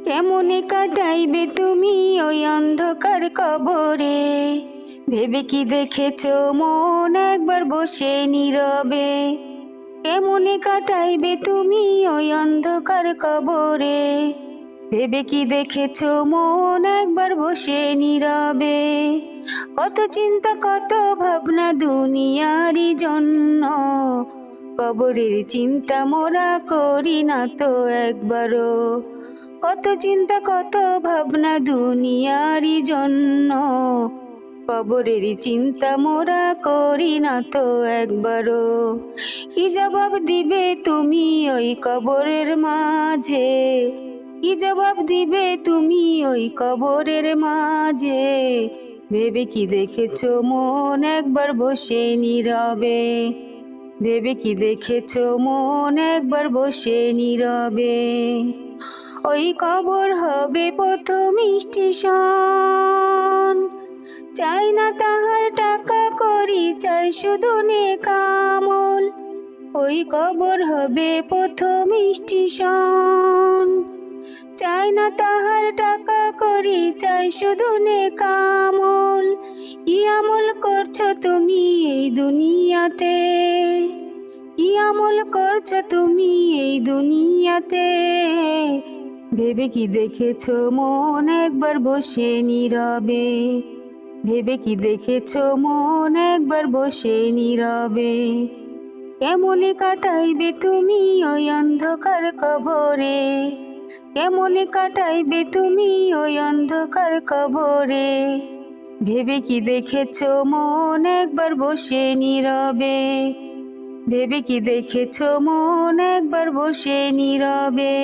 কেমনে কাটাইবে তুমি ওই অন্ধকার কবরে? ভেবে কি দেখেছো মন একবার বসে নীরবে? কেমনে কাটাইবে তুমি ওই অন্ধকার কবরে? ভেবে কি দেখেছো মন একবার বসে নীরবে? কত চিন্তা কত ভাবনা দুনিয়ারই জন্য, কবরের চিন্তা মোরা করি না তো একবারও। কত চিন্তা কত ভাবনা দুনিয়ারই জন্য, কবরের চিন্তা মোরা করি না তো একবারও। কি জবাব দিবে তুমি ওই কবরের মাঝে? কি জবাব দিবে তুমি ওই কবরের মাঝে? ভেবে কি দেখেছো মন একবার বসে নীরবে? ভেবে কি দেখেছো মন একবার বসে নীরবে? ওই কবর হবে প্রথম স্টেশন, চাই না তাহার টাকা করি, চাই শুধু নেক আমল। ওই কবর হবে প্রথম স্টেশন, চাই না তাহার টাকা করি, চাই শুধু নেক আমল। কি আমল করছো তুমি এই দুনিয়াতে? কি আমল করছো তুমি এই দুনিয়াতে? ভেবে কি দেখেছো মন একবার বসে নীরবে? ভেবে কি দেখেছো মন একবার বসে নীরবে? কেমনে কাটাইবে তুমি ওই অন্ধকার কবরে? কেমনে কাটাইবে তুমি ওই অন্ধকার কবরে? ভেবে কি দেখেছো মন একবার বসে নীরবে? ভেবে কি দেখেছো মন একবার বসে নীরবে?